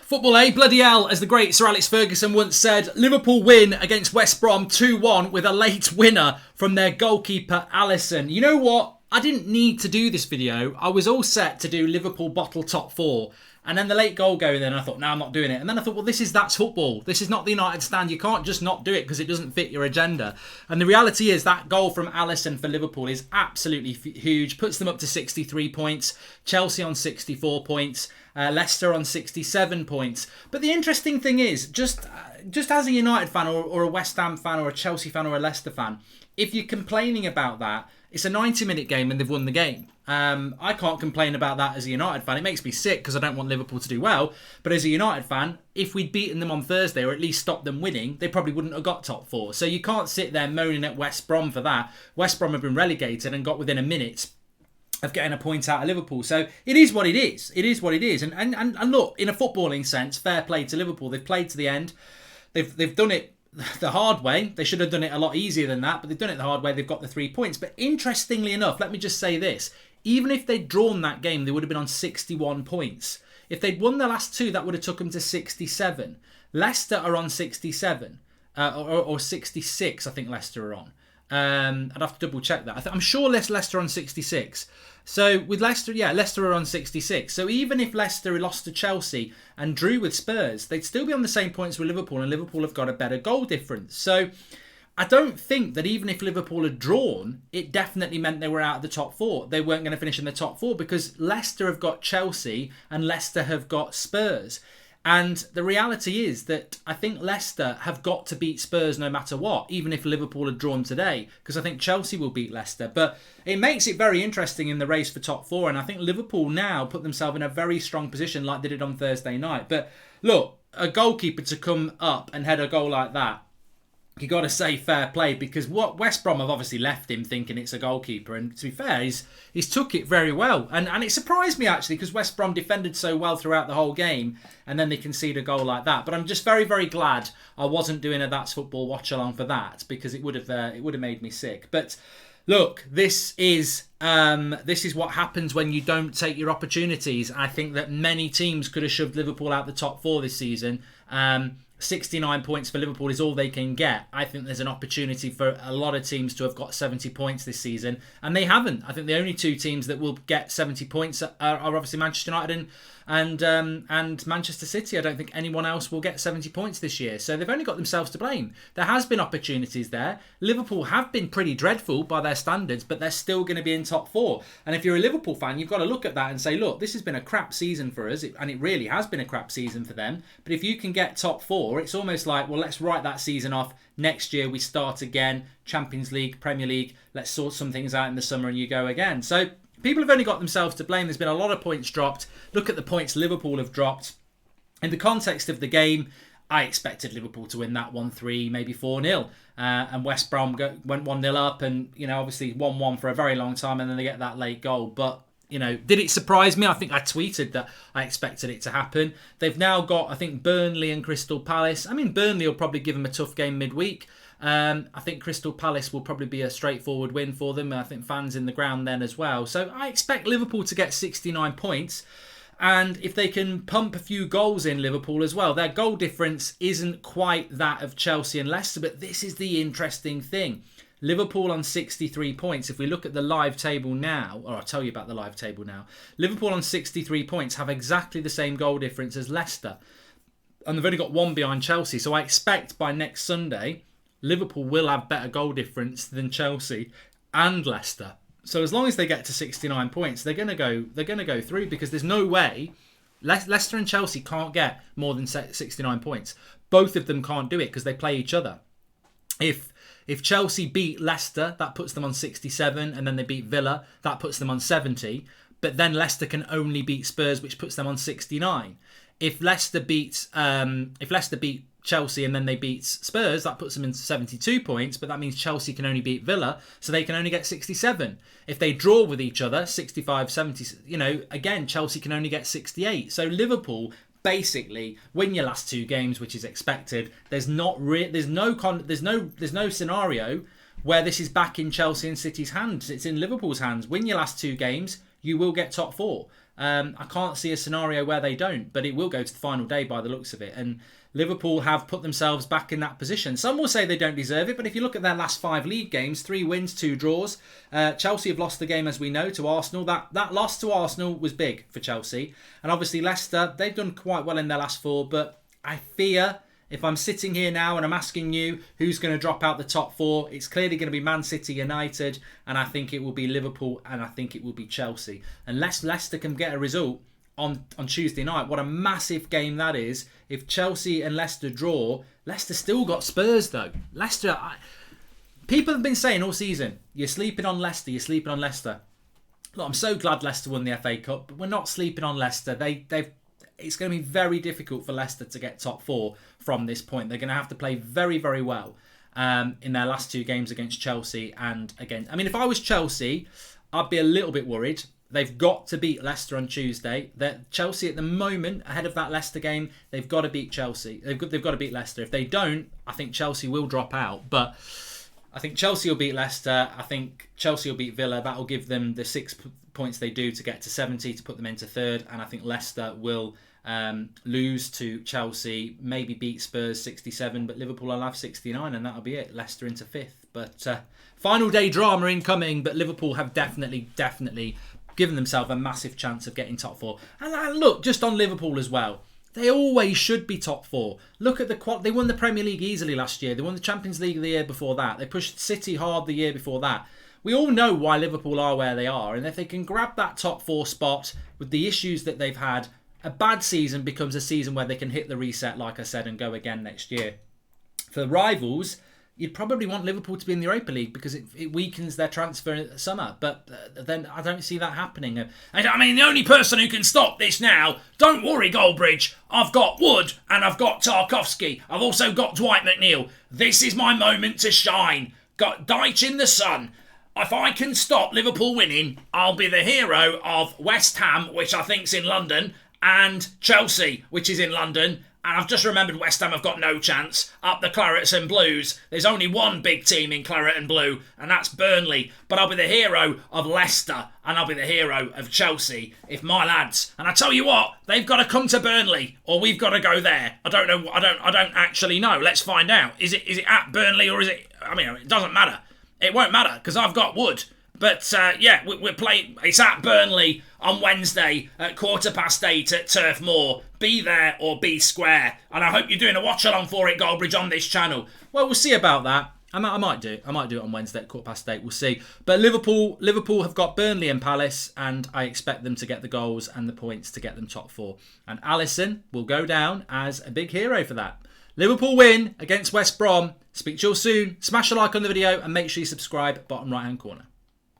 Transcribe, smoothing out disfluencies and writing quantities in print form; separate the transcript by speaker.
Speaker 1: Football, bloody hell, as the great Sir Alex Ferguson once said. Liverpool win against West Brom 2-1 with a late winner from their goalkeeper, Alisson. You know what? I didn't need to do this video. I was all set to do Liverpool bottle top four. And then the late goal going in, I thought, no, I'm not doing it. And then I thought, well, that's football. This is not the United stand. You can't just not do it because it doesn't fit your agenda. And the reality is that goal from Alisson for Liverpool is absolutely huge. Puts them up to 63 points. Chelsea on 64 points. Leicester on 67 points. But the interesting thing is, just as a United fan or a West Ham fan or a Chelsea fan or a Leicester fan, if you're complaining about that, it's a 90-minute game and they've won the game. I can't complain about that as a United fan. It makes me sick because I don't want Liverpool to do well. But as a United fan, if we'd beaten them on Thursday or at least stopped them winning, they probably wouldn't have got top four. So you can't sit there moaning at West Brom for that. West Brom have been relegated and got within a minute of getting a point out of Liverpool. So it is what it is. It is what it is. And look, in a footballing sense, fair play to Liverpool. They've played to the end. They've done it the hard way. They should have done it a lot easier than that, but they've done it the hard way. They've got the 3 points. But interestingly enough, let me just say this. Even if they'd drawn that game, they would have been on 61 points. If they'd won the last two, that would have took them to 67. Leicester are on 67. Or 66, I think Leicester are on. I'd have to double check that. I'm sure Leicester are on 66. So with Leicester, Leicester are on 66. So even if Leicester lost to Chelsea and drew with Spurs, they'd still be on the same points with Liverpool, and Liverpool have got a better goal difference. So I don't think that even if Liverpool had drawn, it definitely meant they were out of the top four. They weren't going to finish in the top four because Leicester have got Chelsea and Leicester have got Spurs. And the reality is that I think Leicester have got to beat Spurs no matter what, even if Liverpool had drawn today, because I think Chelsea will beat Leicester. But it makes it very interesting in the race for top four, and I think Liverpool now put themselves in a very strong position like they did on Thursday night. But look, a goalkeeper to come up and head a goal like that, you got to say fair play, because what West Brom have obviously left him thinking it's a goalkeeper, and to be fair, he's took it very well, and it surprised me actually, because West Brom defended so well throughout the whole game, and then they concede a goal like that. But I'm just very, very glad I wasn't doing a That's Football watch along for that, because it would have made me sick. But look, this is what happens when you don't take your opportunities. I think that many teams could have shoved Liverpool out the top four this season. 69 points for Liverpool is all they can get. I think there's an opportunity for a lot of teams to have got 70 points this season, and they haven't. I think the only two teams that will get 70 points are obviously Manchester United and Manchester City. I don't think anyone else will get 70 points this year. So they've only got themselves to blame. There has been opportunities there. Liverpool have been pretty dreadful by their standards, but they're still going to be in top four. And if you're a Liverpool fan, you've got to look at that and say, look, this has been a crap season for us, and it really has been a crap season for them. But if you can get top four, it's almost like, well, let's write that season off. Next year we start again. Champions League, Premier League. Let's sort some things out in the summer and you go again. So people have only got themselves to blame. There's been a lot of points dropped. Look at the points Liverpool have dropped. In the context of the game, I expected Liverpool to win that 1-3, maybe 4-0. And West Brom went 1-0 up and, obviously 1-1 for a very long time, and then they get that late goal. But, did it surprise me? I think I tweeted that I expected it to happen. They've now got, I think, Burnley and Crystal Palace. I mean, Burnley will probably give them a tough game midweek. I think Crystal Palace will probably be a straightforward win for them. I think fans in the ground then as well. So I expect Liverpool to get 69 points. And if they can pump a few goals in Liverpool as well, their goal difference isn't quite that of Chelsea and Leicester. But this is the interesting thing. Liverpool on 63 points. If we look at the live table now, or I'll tell you about the live table now. Liverpool on 63 points have exactly the same goal difference as Leicester. And they've only got one behind Chelsea. So I expect by next Sunday, Liverpool will have better goal difference than Chelsea and Leicester. So as long as they get to 69 points, they're going to go through, because there's no way Leicester and Chelsea can't get more than 69 points. Both of them can't do it because they play each other. If Chelsea beat Leicester, that puts them on 67, and then they beat Villa, that puts them on 70. But then Leicester can only beat Spurs, which puts them on 69. If Leicester beat Chelsea and then they beat Spurs, that puts them in 72 points, but that means Chelsea can only beat Villa, so they can only get 67. If they draw with each other, 65, 70, again, Chelsea can only get 68. So Liverpool basically win your last two games, which is expected. There's no scenario where this is back in Chelsea and City's hands. It's in Liverpool's hands. Win your last two games, you will get top four. I can't see a scenario where they don't, but it will go to the final day by the looks of it. And Liverpool have put themselves back in that position. Some will say they don't deserve it, but if you look at their last 5 league games, 3 wins, 2 draws. Chelsea have lost the game, as we know, to Arsenal. That loss to Arsenal was big for Chelsea. And obviously Leicester, they've done quite well in their last 4, but I fear, if I'm sitting here now and I'm asking you who's going to drop out the top 4, it's clearly going to be Man City, United, and I think it will be Liverpool, and I think it will be Chelsea. Unless Leicester can get a result on Tuesday night, what a massive game that is. If Chelsea and Leicester draw, Leicester still got Spurs though. Leicester, people have been saying all season, you're sleeping on Leicester, you're sleeping on Leicester. Look, I'm so glad Leicester won the FA Cup, but we're not sleeping on Leicester. It's going to be very difficult for Leicester to get top 4 from this point. They're going to have to play very, very well in their last 2 games against Chelsea and again. I mean, if I was Chelsea, I'd be a little bit worried. They've got to beat Leicester on Tuesday. Chelsea at the moment, ahead of that Leicester game, they've got to beat Chelsea. They've got to beat Leicester. If they don't, I think Chelsea will drop out. But I think Chelsea will beat Leicester. I think Chelsea will beat Villa. That will give them the 6 points they do to get to 70 to put them into 3rd. And I think Leicester will lose to Chelsea, maybe beat Spurs 67, but Liverpool will have 69, and that'll be it. Leicester into 5th. But final day drama incoming, but Liverpool have definitely given themselves a massive chance of getting top 4. And look, just on Liverpool as well, they always should be top 4. Look at they won the Premier League easily last year. They won the Champions League the year before that. They pushed City hard the year before that. We all know why Liverpool are where they are, and if they can grab that top 4 spot with the issues that they've had, a bad season becomes a season where they can hit the reset, like I said, and go again next year. For the rivals, you'd probably want Liverpool to be in the Europa League because it weakens their transfer in the summer. But then I don't see that happening. I mean, the only person who can stop this now, don't worry, Goldbridge, I've got Wood and I've got Tarkowski. I've also got Dwight McNeil. This is my moment to shine. Got Dyche in the sun. If I can stop Liverpool winning, I'll be the hero of West Ham, which I think's in London, and Chelsea, which is in London. And I've just remembered West Ham have got no chance. Up the Clarets and Blues. There's only one big team in Claret and Blue, and that's Burnley. But I'll be the hero of Leicester, and I'll be the hero of Chelsea if my lads. And I tell you what, they've got to come to Burnley, or we've got to go there. I don't know. I don't actually know. Let's find out. Is it at Burnley or is it? I mean, it doesn't matter. It won't matter because I've got Wood. But yeah, we're playing. It's at Burnley on Wednesday at 8:15 at Turf Moor. Be there or be square. And I hope you're doing a watch along for it, Goldbridge, on this channel. Well, we'll see about that. I might do it. I might do it on Wednesday at 8:15. We'll see. But Liverpool have got Burnley and Palace, and I expect them to get the goals and the points to get them top 4. And Alisson will go down as a big hero for that. Liverpool win against West Brom. Speak to you all soon. Smash a like on the video and make sure you subscribe, bottom right hand corner.